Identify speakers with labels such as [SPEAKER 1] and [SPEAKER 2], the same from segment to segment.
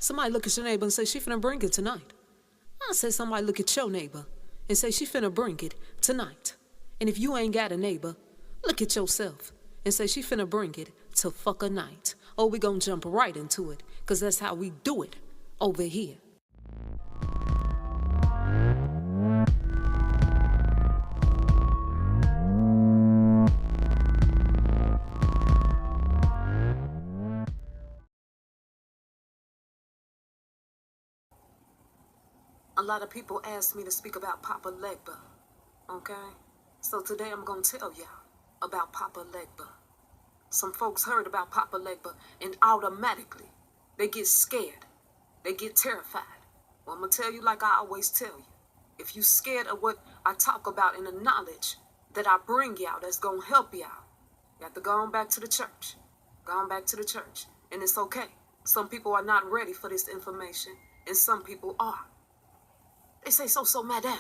[SPEAKER 1] Somebody look at your neighbor and say, she finna bring it tonight. I say somebody look at your neighbor and say, she finna bring it tonight. And if you ain't got a neighbor, look at yourself and say, she finna bring it to fuck a night. Oh, we gonna jump right into it, because that's how we do it over here. A lot of people ask me to speak about Papa Legba, okay? So today I'm gonna tell y'all about Papa Legba. Some folks heard about Papa Legba and automatically they get scared. They get terrified. Well, I'm gonna tell you like I always tell you. If you scared of what I talk about and the knowledge that I bring y'all that's gonna help y'all, you have to go on back to the church. Go on back to the church. And it's okay. Some people are not ready for this information and some people are. They say, so, madam.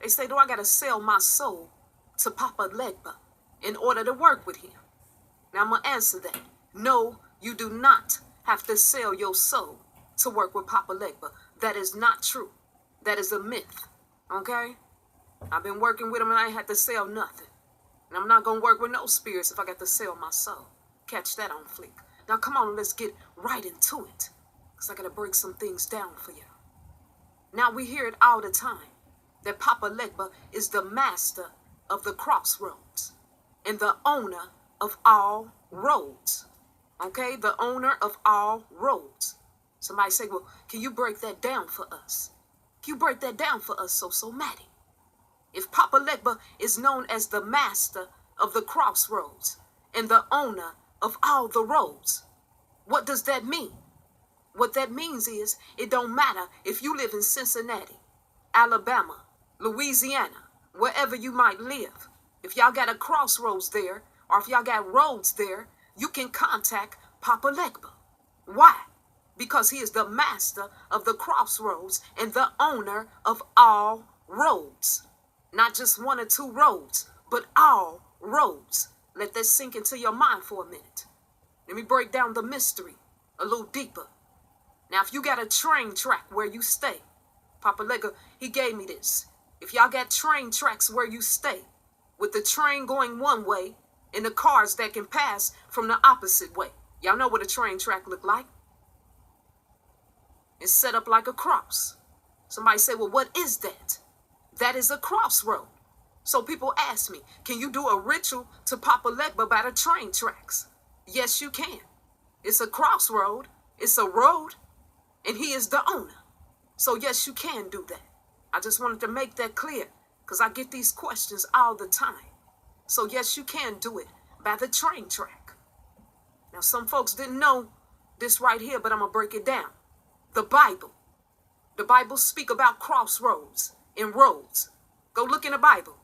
[SPEAKER 1] They say, do I got to sell my soul to Papa Legba in order to work with him? Now, I'm going to answer that. No, you do not have to sell your soul to work with Papa Legba. That is not true. That is a myth, okay? I've been working with him and I ain't had to sell nothing. And I'm not going to work with no spirits if I got to sell my soul. Catch that on fleek. Now, come on, let's get right into it, because I got to break some things down for you. Now we hear it all the time that Papa Legba is the master of the crossroads and the owner of all roads. Okay, the owner of all roads. Somebody say, well, can you break that down for us? Can you break that down for us, so Maddie? If Papa Legba is known as the master of the crossroads and the owner of all the roads, what does that mean? What that means is it don't matter if you live in Cincinnati, Alabama, Louisiana, wherever you might live. If y'all got a crossroads there, or if y'all got roads there, you can contact Papa Legba. Why? Because he is the master of the crossroads and the owner of all roads. Not just one or two roads, but all roads. Let that sink into your mind for a minute. Let me break down the mystery a little deeper. Now, if you got a train track where you stay, Papa Legba, he gave me this. If y'all got train tracks where you stay, with the train going one way and the cars that can pass from the opposite way. Y'all know what a train track look like? It's set up like a cross. Somebody say, well, what is that? That is a crossroad. So people ask me, can you do a ritual to Papa Legba by the train tracks? Yes, you can. It's a crossroad. It's a road. And he is the owner. So yes, you can do that. I just wanted to make that clear because I get these questions all the time. So yes, you can do it by the train track. Now, some folks didn't know this right here, but I'm going to break it down. The Bible speak about crossroads and roads. Go look in the Bible.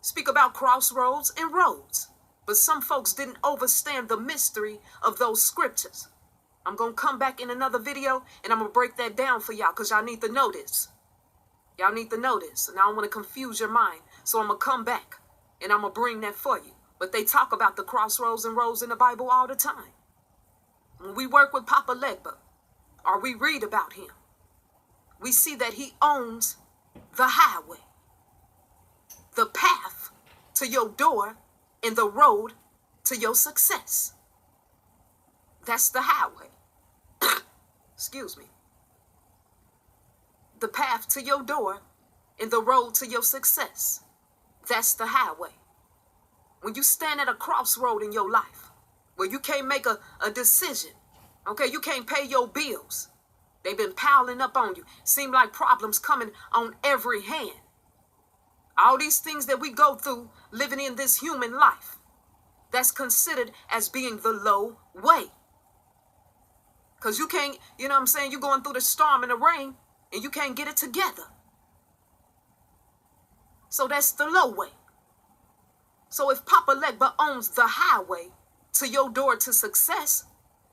[SPEAKER 1] Speak about crossroads and roads. But some folks didn't understand the mystery of those scriptures. I'm going to come back in another video and I'm going to break that down for y'all because y'all need to know this. Y'all need to know this. And I don't want to confuse your mind. So I'm going to come back and I'm going to bring that for you. But they talk about the crossroads and roads in the Bible all the time. When we work with Papa Legba or we read about him, we see that he owns the highway, the path to your door and the road to your success. That's the highway. Excuse me. The path to your door and the road to your success. That's the highway. When you stand at a crossroad in your life where you can't make a decision, okay, you can't pay your bills. They've been piling up on you. Seem like problems coming on every hand. All these things that we go through living in this human life, that's considered as being the low way. Because you can't, you know what I'm saying, you're going through the storm and the rain and you can't get it together. So that's the low way. So if Papa Legba owns the highway to your door to success,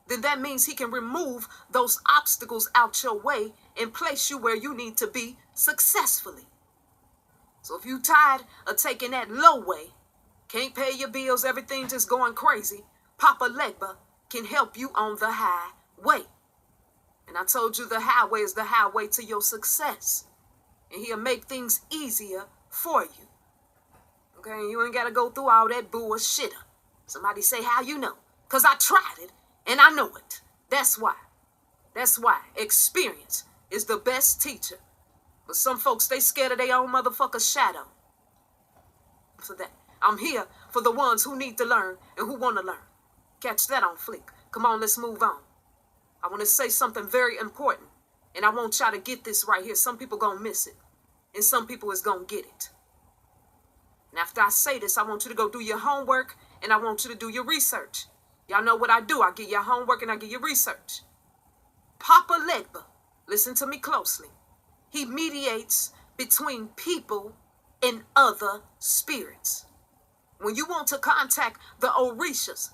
[SPEAKER 1] then that means he can remove those obstacles out your way and place you where you need to be successfully. So if you're tired of taking that low way, can't pay your bills, everything just going crazy, Papa Legba can help you on the high way. And I told you the highway is the highway to your success. And he'll make things easier for you. Okay, you ain't got to go through all that bullshit. Somebody say, how you know? Because I tried it and I know it. That's why. That's why experience is the best teacher. But some folks, they scared of their own motherfucking shadow. For that, I'm here for the ones who need to learn and who want to learn. Catch that on flick. Come on, let's move on. I want to say something very important. And I want y'all to get this right here. Some people gonna miss it. And some people is gonna get it. And after I say this, I want you to go do your homework. And I want you to do your research. Y'all know what I do. I get your homework and I get your research. Papa Legba, listen to me closely. He mediates between people and other spirits. When you want to contact the Orishas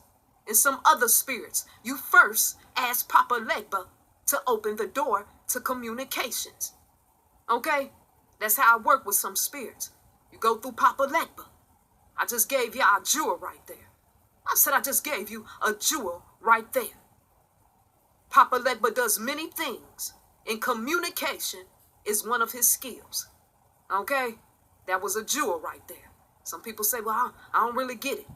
[SPEAKER 1] and some other spirits, you first ask Papa Legba to open the door to communications. Okay? That's how I work with some spirits. You go through Papa Legba. I just gave y'all a jewel right there. I said I just gave you a jewel right there. Papa Legba does many things, and communication is one of his skills. Okay? That was a jewel right there. Some people say, well, I don't really get it.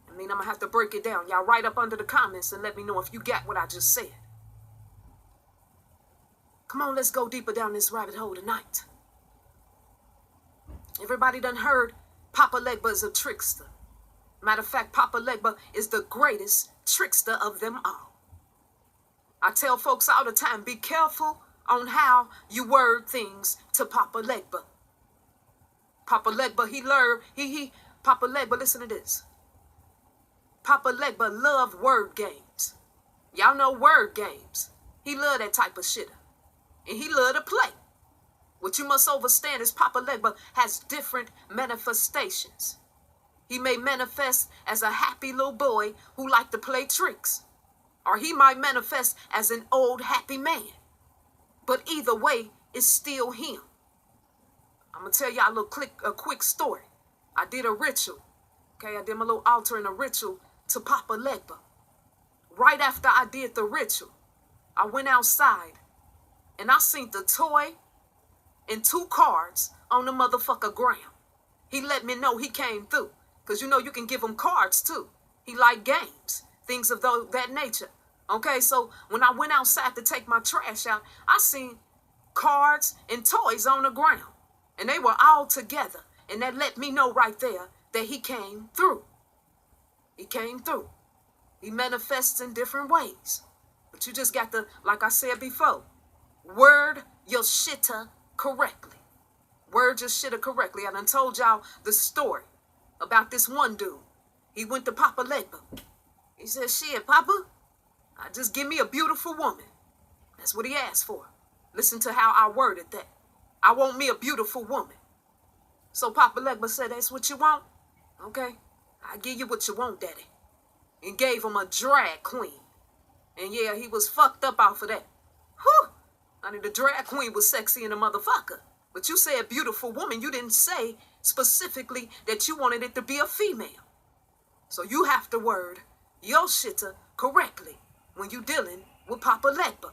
[SPEAKER 1] I mean, I'm going to have to break it down. Y'all write up under the comments and let me know if you got what I just said. Come on, let's go deeper down this rabbit hole tonight. Everybody done heard Papa Legba is a trickster. Matter of fact, Papa Legba is the greatest trickster of them all. I tell folks all the time, be careful on how you word things to Papa Legba. Papa Legba, Papa Legba, listen to this. Papa Legba loved word games. Y'all know word games. He loved that type of shit. And he loved to play. What you must understand is Papa Legba has different manifestations. He may manifest as a happy little boy who liked to play tricks. Or he might manifest as an old happy man. But either way, it's still him. I'm going to tell y'all a quick story. I did a ritual. Okay, I did my little altar and a ritual to Papa Legba. Right after I did the ritual, I went outside and I seen the toy and 2 cards on the motherfucker ground. He let me know he came through. Because you know you can give him cards too. He liked games, things of that nature. Okay, so when I went outside to take my trash out, I seen cards and toys on the ground. And they were all together. And that let me know right there that he came through. He came through. He manifests in different ways. But you just got to, like I said before, word your shitter correctly. Word your shitter correctly. I done told y'all the story about this one dude. He went to Papa Legba. He said, shit, Papa, just give me a beautiful woman. That's what he asked for. Listen to how I worded that. I want me a beautiful woman. So Papa Legba said, that's what you want? Okay, I give you what you want, Daddy. And gave him a drag queen. And yeah, he was fucked up off of that. Whew! I mean, the drag queen was sexy in a motherfucker. But you said beautiful woman. You didn't say specifically that you wanted it to be a female. So you have to word your shitter correctly when you dealing with Papa Legba.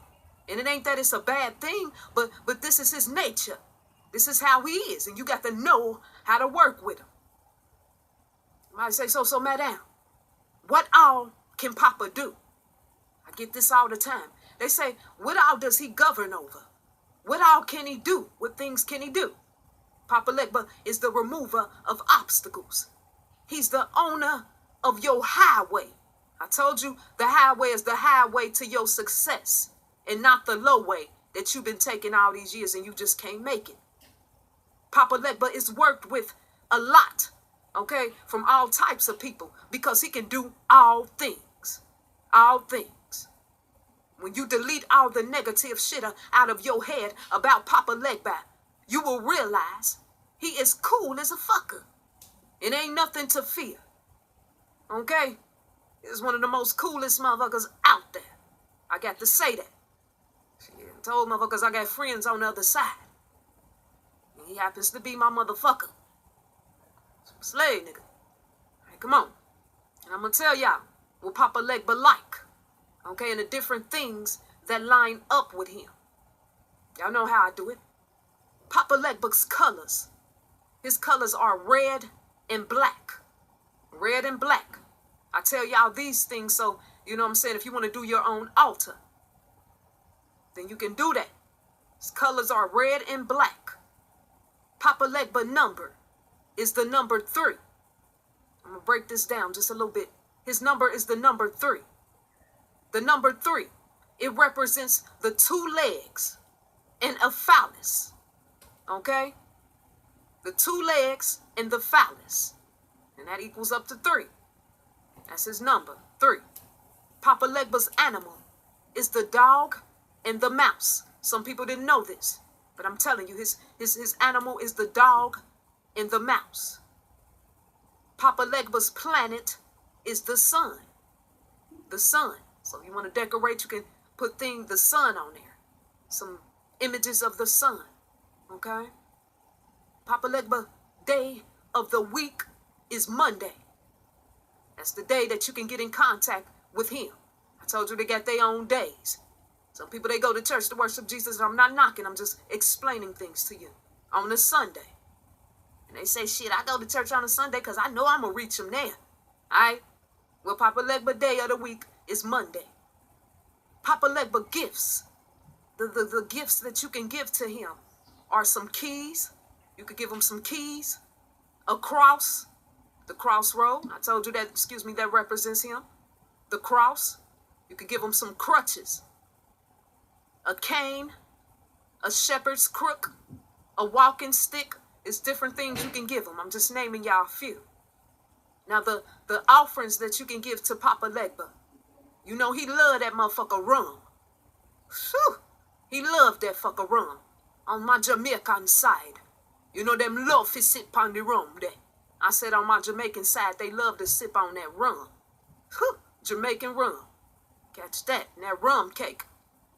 [SPEAKER 1] And it ain't that it's a bad thing, but this is his nature. This is how he is. And you got to know how to work with him. You might say, so madam, what all can Papa do? I get this all the time. They say, what all does he govern over? What all can he do? What things can he do? Papa Legba is the remover of obstacles. He's the owner of your highway. I told you the highway is the highway to your success and not the low way that you've been taking all these years and you just can't make it. Papa Legba is worked with a lot, okay, from all types of people because he can do all things. All things. When you delete all the negative shit out of your head about Papa Legba, you will realize he is cool as a fucker. It ain't nothing to fear. Okay? He's one of the most coolest motherfuckers out there. I got to say that. I told motherfuckers I got friends on the other side. And he happens to be my motherfucker. Some slave nigga. Hey, come on. And I'm going to tell y'all what Papa Legba like. Okay, and the different things that line up with him. Y'all know how I do it. Papa Legba's colors. His colors are red and black. Red and black. I tell y'all these things so, you know what I'm saying, if you want to do your own altar, then you can do that. His colors are red and black. Papa Legba number is the number 3. I'm going to break this down just a little bit. His number is the number 3. The number 3, it represents the 2 legs and a phallus. Okay? The 2 legs and the phallus. And that equals up to 3. That's his number, 3. Papa Legba's animal is the dog and the mouse. Some people didn't know this, but I'm telling you, his animal is the dog and the mouse. Papa Legba's planet is the sun. The sun. So if you want to decorate, you can put the sun on there. Some images of the sun. Okay? Papa Legba day of the week is Monday. That's the day that you can get in contact with him. I told you they got their own days. Some people, they go to church to worship Jesus, and I'm not knocking. I'm just explaining things to you. On a Sunday. And they say, shit, I go to church on a Sunday because I know I'm going to reach him there. All right? Well, Papa Legba day of the week is Monday. Papa Legba gifts. The gifts that you can give to him are some keys. You could give him some keys. A cross. The crossroad. I told you that, that represents him. The cross. You could give him some crutches. A cane. A shepherd's crook. A walking stick. It's different things you can give him. I'm just naming y'all a few. Now, the offerings that you can give to Papa Legba. You know he loved that motherfucker rum. Whew. He loved that fucker rum. On my Jamaican side. You know them love to sip on the rum there. I said on my Jamaican side, they love to sip on that rum. Whew. Jamaican rum. Catch that. And that rum cake.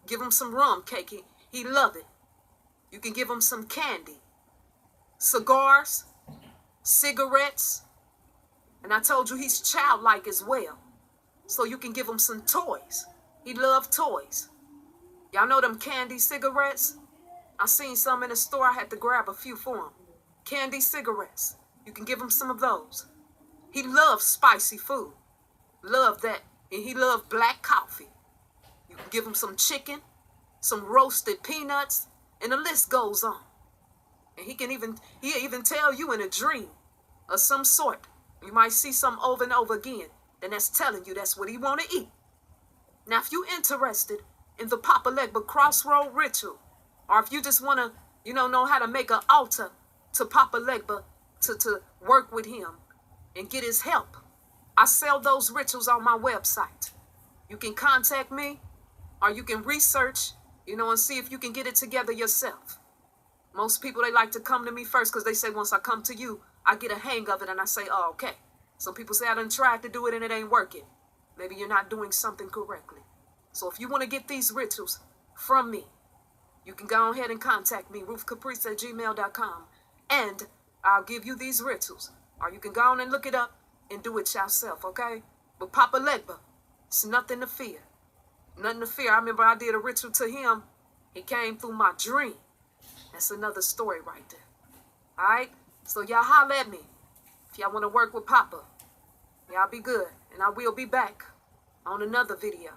[SPEAKER 1] Give him some rum cake. He love it. You can give him some candy. Cigars. Cigarettes. And I told you he's childlike as well. So you can give him some toys. He loved toys. Y'all know them candy cigarettes? I seen some in the store. I had to grab a few for him. Candy cigarettes. You can give him some of those. He loved spicy food. Loved that. And he loved black coffee. You can give him some chicken, some roasted peanuts, and the list goes on. And he'll even tell you in a dream of some sort. You might see some over and over again. Then that's telling you that's what he want to eat. Now, if you're interested in the Papa Legba crossroad ritual, or if you just want to, know how to make an altar to Papa Legba to work with him and get his help, I sell those rituals on my website. You can contact me, or you can research, and see if you can get it together yourself. Most people, they like to come to me first because they say once I come to you, I get a hang of it and I say, oh, okay. Some people say I done tried to do it and it ain't working. Maybe you're not doing something correctly. So if you want to get these rituals from me, you can go ahead and contact me, ruthcaprice@gmail.com, and I'll give you these rituals. Or you can go on and look it up and do it yourself, okay? But Papa Legba, it's nothing to fear. Nothing to fear. I remember I did a ritual to him. He came through my dream. That's another story right there. All right? So y'all holler at me. If y'all want to work with Papa, y'all be good. And I will be back on another video.